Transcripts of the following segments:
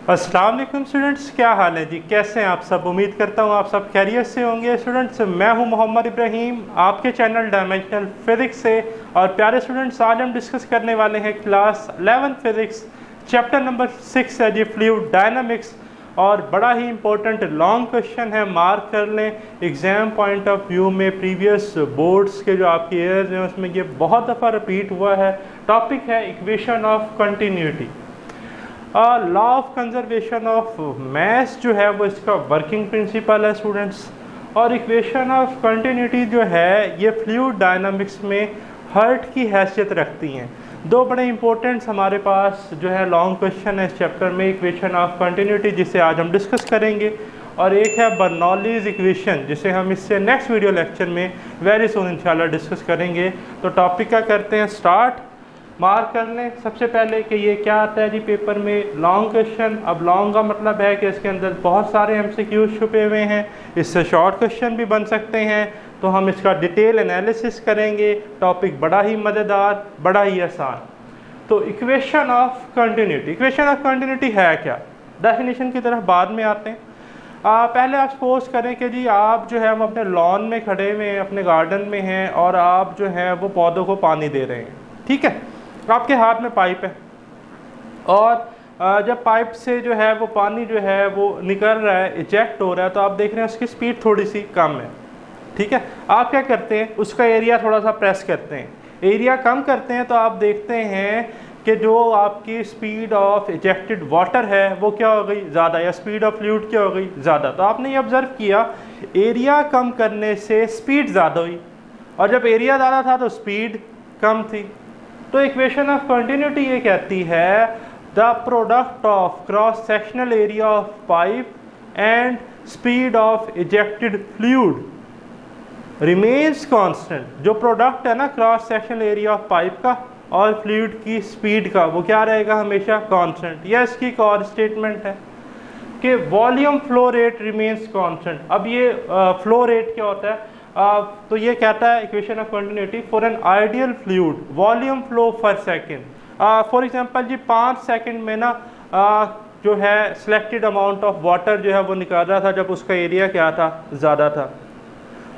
अस्सलाम वालेकुम स्टूडेंट्स, क्या हाल है जी? कैसे हैं आप सब? उम्मीद करता हूँ आप सब खैरियत से होंगे। स्टूडेंट्स, मैं हूँ मोहम्मद इब्राहिम आपके चैनल डायमेंशनल फिज़िक्स से। और प्यारे स्टूडेंट्स, आज हम डिस्कस करने वाले हैं क्लास 11 फिज़िक्स चैप्टर नंबर 6 है जी, फ्लूइड डायनामिक्स। और बड़ा ही इंपॉर्टेंट लॉन्ग क्वेश्चन है, मार्क कर लें। एग्ज़ाम पॉइंट ऑफ व्यू में प्रीवियस बोर्ड्स के जो आपके ईयर्स हैं उसमें ये बहुत दफ़ा रिपीट हुआ है। टॉपिक है equation of continuity. Law of conservation of mess जो है वो इसका वर्किंग प्रिंसिपल है स्टूडेंट्स। और इक्वेशन ऑफ कंटिन्यूटी जो है ये फ्लूइड डायनामिक्स में हर्ट की हैसियत रखती हैं। दो बड़े इंपॉर्टेंट्स हमारे पास जो है लॉन्ग क्वेश्चन है इस चैप्टर में, इक्वेशन ऑफ कंटिन्यूटी जिसे आज हम डिस्कस करेंगे, और एक है बर्नौलीज इक्वेशन जिसे हम इससे नेक्स्ट वीडियो लेक्चर में वेरी सून इंशाल्लाह डिस्कस करेंगे। तो टॉपिक का करते हैं स्टार्ट। मार्क कर लें सबसे पहले कि ये क्या आता है जी पेपर में, लॉन्ग क्वेश्चन। अब लॉन्ग का मतलब है कि इसके अंदर बहुत सारे एमसीक्यूज छुपे हुए हैं, इससे शॉर्ट क्वेश्चन भी बन सकते हैं। तो हम इसका डिटेल एनालिसिस करेंगे। टॉपिक बड़ा ही मज़ेदार, बड़ा ही आसान। तो equation of continuity, equation of continuity है क्या? डेफिनेशन की तरफ बाद में आते हैं। पहले आप सपोज करें कि जी आप जो है हम अपने लॉन में खड़े हुए हैं, अपने गार्डन में हैं, और आप जो है वो पौधों को पानी दे रहे हैं। ठीक है, आपके हाथ में पाइप है, और जब पाइप से जो है वो पानी जो है वो निकल रहा है, इजेक्ट हो रहा है, तो आप देख रहे हैं उसकी स्पीड थोड़ी सी कम है। ठीक है, आप क्या करते हैं, उसका एरिया थोड़ा सा प्रेस करते हैं, एरिया कम करते हैं, तो आप देखते हैं कि जो आपकी स्पीड ऑफ इजेक्टेड वाटर है वो क्या हो गई, ज़्यादा, या स्पीड ऑफ फ्लूइड क्या हो गई, ज़्यादा। तो आपने ये ऑब्ज़र्व किया, एरिया कम करने से स्पीड ज़्यादा हुई, और जब एरिया ज़्यादा था तो स्पीड कम थी। तो इक्वेशन ऑफ कंटिन्यूटी ये कहती है the product of cross sectional area of pipe and speed of ejected fluid remains constant. जो प्रोडक्ट है ना cross sectional area of pipe का और फ्लूइड की स्पीड का, वो क्या रहेगा, हमेशा कांस्टेंट। यह इसकी एक और स्टेटमेंट है कि volume flow rate remains constant. अब ये फ्लो रेट क्या होता है? तो ये कहता है equation of continuity for an ideal fluid volume flow per second. For example जी 5 सेकंड में ना जो है सिलेक्टेड अमाउंट ऑफ वाटर जो है वो निकाल रहा था जब उसका एरिया क्या था, ज़्यादा था।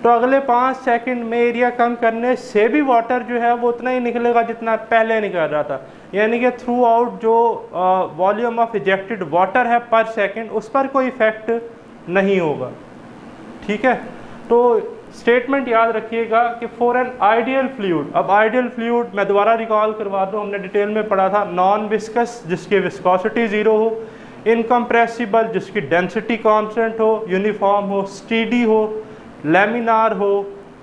तो अगले 5 सेकंड में एरिया कम करने से भी वाटर जो है वो उतना ही निकलेगा जितना पहले निकल रहा था। यानी कि थ्रू आउट जो वॉल्यूम ऑफ इजेक्टेड वाटर है पर सेकंड, उस पर कोई इफेक्ट नहीं होगा। ठीक है, तो स्टेटमेंट याद रखिएगा कि फॉर एन आइडियल फ्लूइड। अब आइडियल फ्लूइड मैं दोबारा रिकॉल करवा दूँ, हमने डिटेल में पढ़ा था, नॉन विस्कस जिसकी विस्कोसिटी ज़ीरो हो, इनकम्प्रेसिबल जिसकी डेंसिटी कांस्टेंट हो, यूनिफॉर्म हो, स्टीडी हो, लैमिनार हो,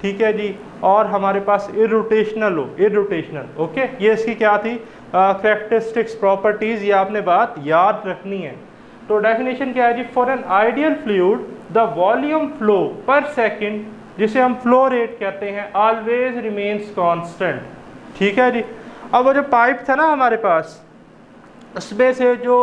ठीक है जी, और हमारे पास इरोटेशनल हो, इरोटेशनल। ओके, ये इसकी क्या थी कैरेक्टरिस्टिक्स, प्रॉपर्टीज़, ये आपने बात याद रखनी है। तो डेफिनेशन क्या है जी, for an ideal fluid the volume flow per second, जिसे हम फ्लो रेट कहते हैं, ऑलवेज रिमेन्स कांस्टेंट। ठीक है जी। अब वो जो पाइप था ना हमारे पास, उसमें से जो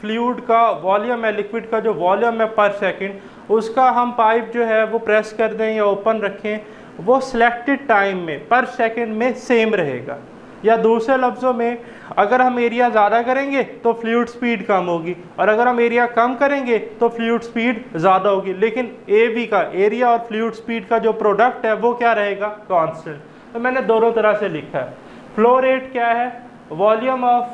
फ्लूइड का वॉल्यूम है, लिक्विड का जो वॉल्यूम है पर सेकंड, उसका हम पाइप जो है वो प्रेस कर दें या ओपन रखें, वो सिलेक्टेड टाइम में पर सेकंड में सेम रहेगा। या दूसरे लफ्ज़ों में, अगर हम एरिया ज़्यादा करेंगे तो फ्लूइड स्पीड कम होगी, और अगर हम एरिया कम करेंगे तो फ्लूइड स्पीड ज़्यादा होगी। लेकिन ए बी का, एरिया और फ्लूइड स्पीड का जो प्रोडक्ट है वो क्या रहेगा, कांस्टेंट। तो मैंने दोनों तरह से लिखा है। फ्लो रेट क्या है, volume of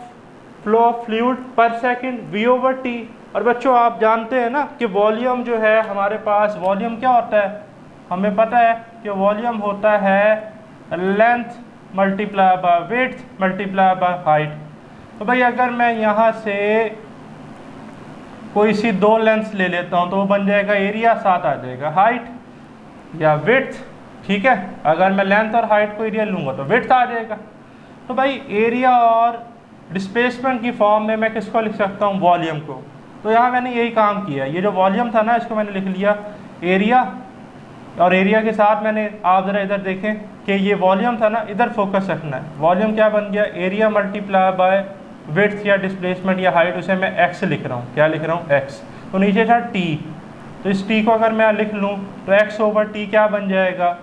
flow of fluid पर सेकंड V/T। और बच्चों आप जानते हैं ना कि वॉल्यूम जो है हमारे पास, वॉल्यूम क्या होता है, हमें पता है कि वॉल्यूम होता है length multiply by width multiply by height. तो भाई अगर मैं यहाँ से कोई सी दो लेंथ्स ले लेता हूँ तो वो बन जाएगा एरिया, साथ आ जाएगा हाइट या विड्थ। ठीक है, अगर मैं लेंथ और हाइट को एरिया लूँगा तो विड्थ आ जाएगा। तो भाई एरिया और डिस्प्लेसमेंट की फॉर्म में मैं किसको लिख सकता हूँ, वॉल्यूम को। तो यहाँ मैंने यही काम किया, ये जो वॉल्यूम था ना इसको मैंने लिख लिया एरिया, और एरिया के साथ मैंने, आप ज़रा इधर देखें कि ये वॉल्यूम था ना, इधर फोकस रखना है। वॉल्यूम क्या बन गया, एरिया मल्टीप्लाई बाय विड्थ या डिस्प्लेसमेंट या हाइट, उसे मैं एक्स लिख रहा हूँ। क्या लिख रहा हूँ, एक्स। तो नीचे था टी, तो इस टी को अगर मैं लिख लूँ तो x/t क्या बन जाएगा,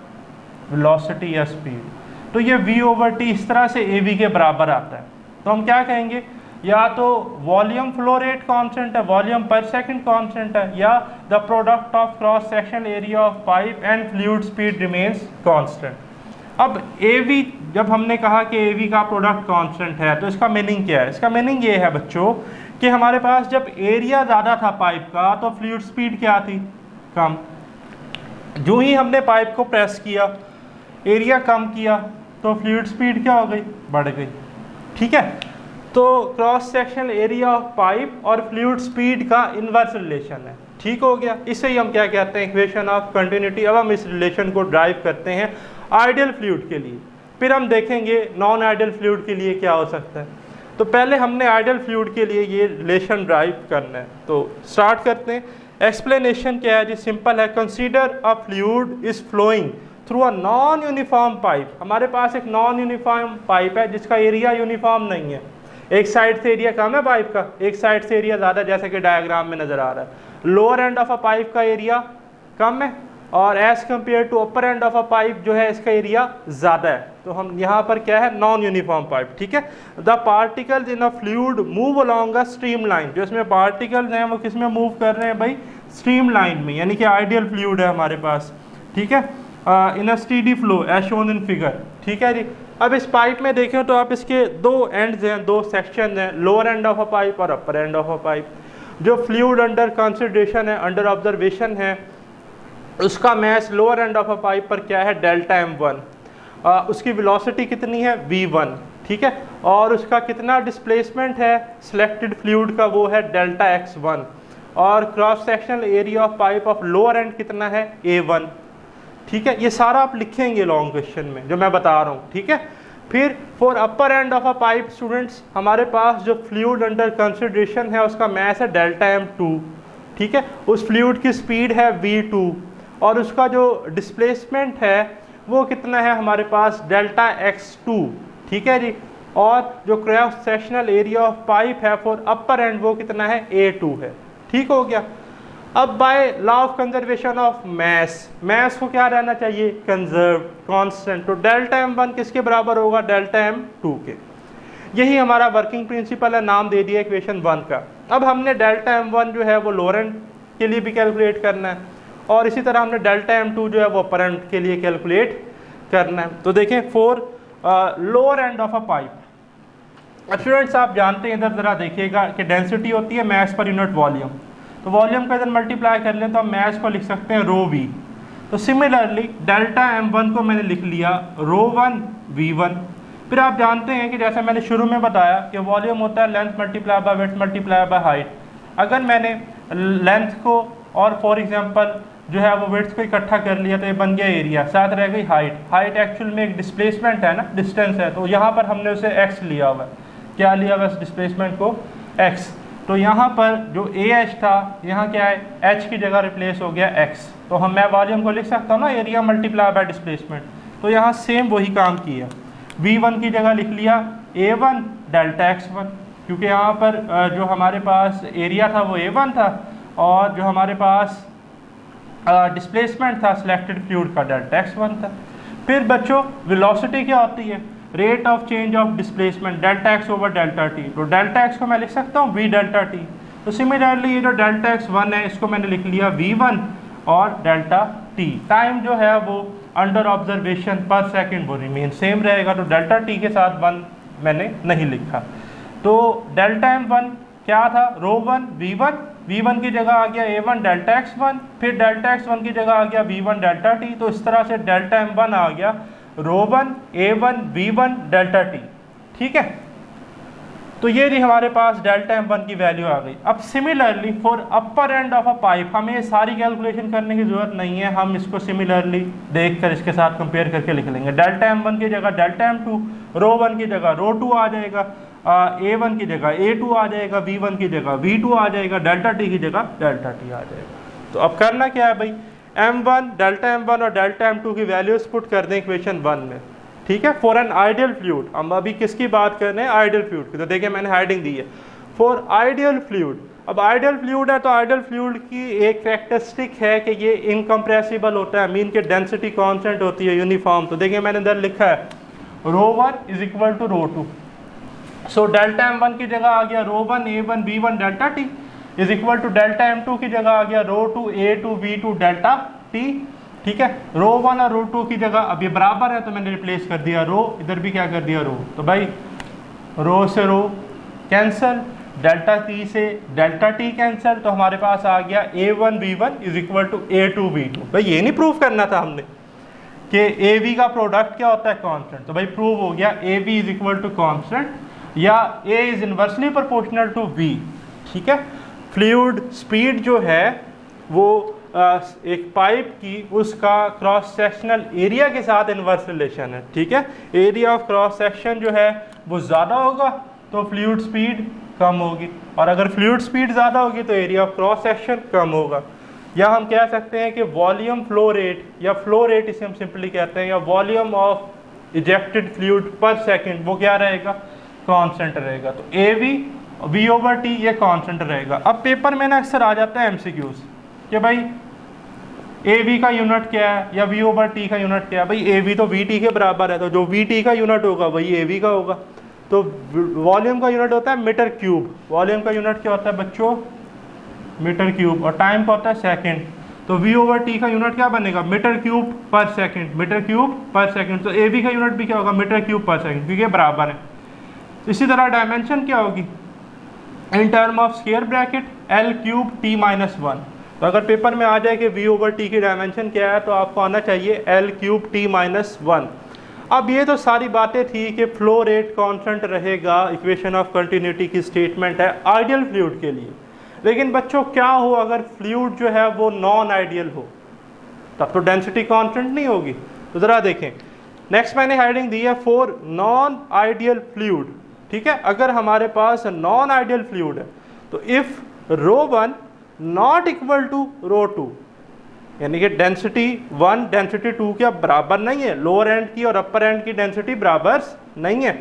वेलोसिटी या स्पीड। तो ये v/t इस तरह से ab के बराबर आता है। तो हम क्या कहेंगे, या तो वॉल्यूम फ्लो रेट कांस्टेंट है, वॉल्यूम पर सेकंड कांस्टेंट है, या the product of cross sectional area of pipe and fluid speed remains constant. अब AV, जब हमने कहा कि AV का प्रोडक्ट कांस्टेंट है तो इसका मीनिंग क्या है? इसका मीनिंग ये है बच्चों कि हमारे पास जब एरिया ज़्यादा था पाइप का तो फ्लूइड स्पीड क्या थी? कम। जो ही हमने पाइप को प्रेस किया, एरिया कम किया, तो फ्लूइड स्पीड क्या हो गई? बढ़ गई। ठीक है, तो cross sectional area of pipe और फ्लूइड स्पीड का इनवर्स रिलेशन है। ठीक हो गया, इसे ही हम क्या कहते हैं? Equation of continuity. अब हम इस रिलेशन को ड्राइव करते हैं आइडियल फ्लूइड के लिए, फिर हम देखेंगे नॉन आइडियल फ्लूइड के लिए क्या हो सकता है। तो पहले हमने आइडियल फ्लूइड के लिए ये रिलेशन ड्राइव करना है, तो स्टार्ट करते हैं। एक्सप्लेनेशन क्या है जी? सिंपल है। Consider a fluid is flowing through a non uniform pipe. हमारे पास एक नॉन यूनिफॉर्म पाइप है जिसका एरिया यूनिफॉर्म नहीं है। एक साइड से एरिया कम है पाइप का, एक साइड से एरिया ज़्यादा, जैसे कि डायग्राम में नज़र आ रहा है। Lower end of a pipe का एरिया कम है और as compare to upper end of a pipe जो है इसका एरिया ज़्यादा है। तो हम यहाँ पर क्या है? Non uniform pipe. ठीक है। The particles in a fluid move along a stream line. जो इसमें पार्टिकल्स हैं वो किस में मूव कर रहे हैं भाई? स्ट्रीम लाइन में, यानी कि आइडियल फ्लूइड है हमारे पास। ठीक है, in a steady flow as shown in figure. ठीक है जी। अब इस पाइप में देखें तो आप इसके दो एंड्स हैं, दो सेक्शन हैं, lower end of a pipe और upper end of a pipe. जो फ्लूइड अंडर कंसिडरेशन है, अंडर ऑब्जर्वेशन है, उसका mass lower end of a pipe पर क्या है? Delta m1। उसकी वेलोसिटी कितनी है? v1। ठीक है, और उसका कितना डिस्प्लेसमेंट है सिलेक्टेड फ्लूइड का? वो है डेल्टा x1। और cross sectional area of pipe of lower and कितना है? a1। ठीक है, ये सारा आप लिखेंगे लॉन्ग क्वेश्चन में जो मैं बता रहा हूँ। ठीक है, फिर for upper end of a pipe students, हमारे पास जो फ्लूइड अंडर कंसिडरेशन है उसका मैस है डेल्टा m2। ठीक है, उस फ्लूइड की स्पीड है v2 और उसका जो डिस्प्लेसमेंट है वो कितना है हमारे पास? Delta x2। ठीक है जी, और जो cross sectional area of pipe है फॉर अपर एंड वो कितना है? a2 है। ठीक हो गया। अब by law of conservation of mass, mass को क्या रहना चाहिए? Conserve, constant. तो डेल्टा m1 किसके बराबर होगा? डेल्टा m2 के। यही हमारा वर्किंग प्रिंसिपल है, नाम दे दिया इक्वेशन 1 का। अब हमने डेल्टा m1 जो है वो लोअर एंड के लिए भी कैलकुलेट करना है और इसी तरह हमने डेल्टा m2 जो है वो अपर एंड के लिए कैलकुलेट करना है। तो देखें for lower end of a pipe. अब स्टूडेंट्स आप जानते हैं, इधर ज़रा देखिएगा कि डेंसिटी होती है मैस पर यूनिट वॉल्यूम। तो वॉल्यूम का इधर मल्टीप्लाई कर लें तो हम मैस को लिख सकते हैं रो वी। तो सिमिलरली डेल्टा m1 को मैंने लिख लिया रो 1 v1। फिर आप जानते हैं कि जैसे मैंने शुरू में बताया कि वॉल्यूम होता है length multiply by width multiply by height. अगर मैंने लेंथ को और फॉर एग्जांपल जो है वो विड्थ को इकट्ठा कर लिया तो ये बन गया एरिया, साथ रह गई हाइट। हाइट एक्चुअल में एक डिस्प्लेसमेंट है ना, डिस्टेंस है, तो यहाँ पर हमने उसे x लिया हुआ है। क्या लिया हुआ है? डिस्प्लेसमेंट को x। तो यहाँ पर जो AH था यहाँ क्या है? h की जगह रिप्लेस हो गया x। तो हम मैं वॉल्यूम को लिख सकता हूँ ना एरिया मल्टीप्लाई बाय डिस्प्लेसमेंट। तो यहाँ सेम वही काम किया, v1 की जगह लिख लिया a1 डेल्टा x1, क्योंकि यहाँ पर जो हमारे पास एरिया था वो a1 था और जो हमारे पास डिस्प्लेसमेंट था सिलेक्टेड फ्लूइड का डेल्टा x1 था। फिर बच्चों वेलोसिटी क्या होती है? Rate of change of displacement delta x over delta t। तो डेल्टा x को मैं लिख सकता हूँ v डेल्टा t। तो सिमिलरली ये जो डेल्टा x1 है इसको मैंने लिख लिया v1 और डेल्टा t। टाइम जो है वो अंडर ऑब्जर्वेशन पर सेकंड वो रिमेन सेम रहेगा, तो डेल्टा t के साथ 1 मैंने नहीं लिखा। तो डेल्टा m1 क्या था? रो 1 v1, v1 की जगह आ गया a1 डेल्टा x1, फिर डेल्टा x1 की जगह आ गया v1 डेल्टा t। तो इस तरह से डेल्टा m1 आ गया रो 1 a1 v1 डेल्टा t। ठीक है, तो ये भी हमारे पास डेल्टा m1 की वैल्यू आ गई। अब similarly for upper end of a pipe हमें ये सारी कैलकुलेशन करने की जरूरत नहीं है, हम इसको सिमिलरली देखकर इसके साथ कंपेयर करके लिख लेंगे। डेल्टा m1 की जगह डेल्टा m2, रो 1 की जगह रो 2 आ जाएगा, a1 की जगह a2 आ जाएगा, v1 की जगह v2 आ जाएगा, डेल्टा t की जगह डेल्टा t आ जाएगा। तो अब करना क्या है भाई? m1 डेल्टा m1 और डेल्टा m2 की वैल्यूज पुट कर दें इक्वेशन 1 में। ठीक है, फॉर एन आइडियल फ्लूइड। हम अभी किसकी बात कर रहे हैं? आइडियल फ्लूइड की। तो देखिए मैंने हेडिंग दी है फॉर आइडियल फ्लूइड। अब आइडियल फ्लूइड है तो आइडियल फ्लूइड की एक कैरेक्टरिस्टिक है कि ये इनकम्प्रेसिबल होता है, मीन की डेंसिटी कांस्टेंट होती है यूनिफॉर्म। तो देखिए मैंने इधर लिखा है rho 1 is equal to rho 2। So delta M1 की जगह आ गया rho one A1 B1 delta T is equal to delta M2 की जगह आ गया रो to A2 B2 delta T. ठीक है, रो वन और रो टू की जगह अब ये बराबर है तो मैंने रिप्लेस कर दिया रो, इधर भी क्या कर दिया रो, तो भाई रो से रो कैंसल, डेल्टा टी से डेल्टा टी कैंसल, तो हमारे पास आ गया A1 B1 is equal to A2 B2। भाई ये नहीं प्रूव करना था हमने कि AB का प्रोडक्ट क्या होता है कांस्टेंट, तो भाई प्रूव हो गया AB is equal to constant या A is inversely proportional to V। ठीक है, फ्लूइड स्पीड जो है वो एक पाइप की उसका क्रॉस सेक्शनल एरिया के साथ इनवर्स रिलेशन है। ठीक है, एरिया ऑफ क्रॉस सेक्शन जो है वो ज़्यादा होगा तो फ्लूइड स्पीड कम होगी, और अगर फ्लूइड स्पीड ज़्यादा होगी तो एरिया ऑफ क्रॉस सेक्शन कम होगा। या हम कह सकते हैं कि वॉल्यूम फ्लो रेट, या फ्लो रेट इसे हम सिंपली कहते हैं, या वॉल्यूम ऑफ इजेक्टेड फ्लूइड पर सेकंड वो क्या रहेगा, कांस्टेंट रहेगा। तो AV V/T ये कांस्टेंट रहेगा। अब पेपर में ना अक्सर आ जाता है MCQs कि भाई AV का यूनिट क्या है या V/T का यूनिट क्या है। भाई AV तो VT के बराबर है, तो जो VT का यूनिट होगा वही AV का होगा। तो वॉल्यूम का यूनिट होता है मीटर क्यूब, वॉल्यूम का यूनिट क्या होता है बच्चों, मीटर क्यूब, और टाइम का होता है सेकंड। तो V/T का यूनिट क्या बनेगा, मीटर क्यूब पर सेकंड, मीटर क्यूब पर सेकंड। तो AV का यूनिट भी क्या होगा, मीटर क्यूब पर सेकंड, क्योंकि बराबर है। इसी तरह डायमेंशन क्या होगी, in term of square bracket L³ T-1। तो अगर पेपर में आ जाए कि V/T की डायमेंशन क्या है तो आपको आना चाहिए L³ T-1। अब ये तो सारी बातें थी कि फ्लो रेट कांस्टेंट रहेगा, इक्वेशन ऑफ कंटिन्यूटी की स्टेटमेंट है आइडियल फ्लूइड के लिए। लेकिन बच्चों क्या हो अगर फ्लूइड जो है वो नॉन आइडियल हो, तब तो डेंसिटी कांस्टेंट नहीं होगी। तो ज़रा देखें, नेक्स्ट मैंने हेडिंग दी है फॉर नॉन आइडियल फ्लूइड। ठीक है, अगर हमारे पास नॉन आइडियल फ्लूइड है तो इफ़ ρ1 नॉट इक्वल टू ρ2, यानी कि डेंसिटी 1 डेंसिटी 2 के बराबर नहीं है, लोअर एंड की और अपर एंड की डेंसिटी बराबर नहीं है,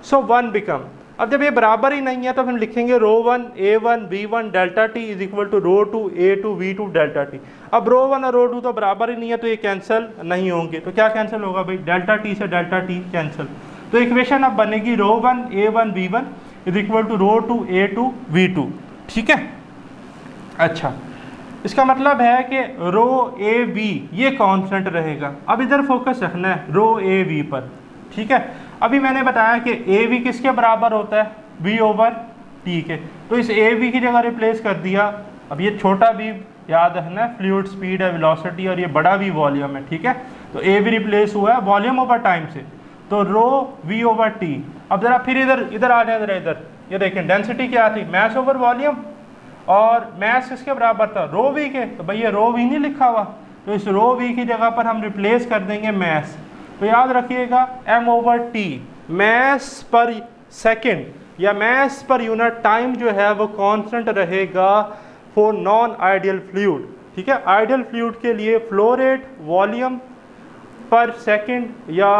सो 1 बिकम। अब जब ये बराबर ही नहीं है तो हम लिखेंगे ρ1 A1 B1 delta T is equal to ρ2 A2 B2 delta T. अब ρ1 और ρ2 तो बराबर ही नहीं है तो ये कैंसिल नहीं होंगे, तो क्या कैंसिल होगा भाई, डेल्टा टी से डेल्टा टी कैंसिल। तो इक्वेशन अब बनेगी ρ1 A1 B1 is equal to ρ2 A2 B2। ठीक है, अच्छा इसका मतलब है कि रो AV ये कांस्टेंट रहेगा। अब इधर फोकस रखना है रो AV पर। ठीक है, अभी मैंने बताया कि AV किसके बराबर होता है, V/T के, तो इस AV की जगह रिप्लेस कर दिया। अब ये छोटा v याद रखना है, फ्लूइड स्पीड है, वेलोसिटी, और ये बड़ा V वॉल्यूम है। ठीक है, तो AV रिप्लेस हुआ है वॉल्यूम ओवर टाइम से, तो रो V/T। अब जरा फिर इधर आ जाए, इधर ये देखें डेंसिटी क्या थी, मैस ओवर वॉल्यूम, और मैस किसके बराबर था, रो V के, तो भाई ये रो V नहीं लिखा हुआ, तो इस रो V की जगह पर हम रिप्लेस कर देंगे मैस। तो याद रखिएगा M/T मैस पर सेकंड या मैस पर यूनिट टाइम जो है वो कांस्टेंट रहेगा फॉर नॉन आइडियल फ्लूइड। ठीक है, आइडियल फ्लूइड के लिए फ्लो रेट वॉल्यूम पर सेकंड या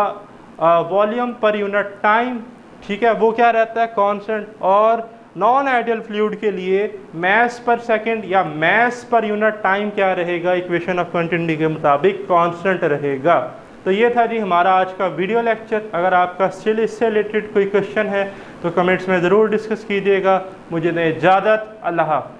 वॉल्यूम पर यूनिट टाइम, ठीक है, वो क्या रहता है कांस्टेंट, और नॉन आइडियल फ्लूइड के लिए मैस पर सेकंड या मैस पर यूनिट टाइम क्या रहेगा, इक्वेशन ऑफ कंटिन्यूटी के मुताबिक कांस्टेंट रहेगा। तो ये था जी हमारा आज का वीडियो लेक्चर। अगर आपका स्टिल इससे रिलेटेड कोई क्वेश्चन है तो कमेंट्स में ज़रूर डिस्कस कीजिएगा। मुझे दें इजाज़त, अल्लाह हाफ़िज़।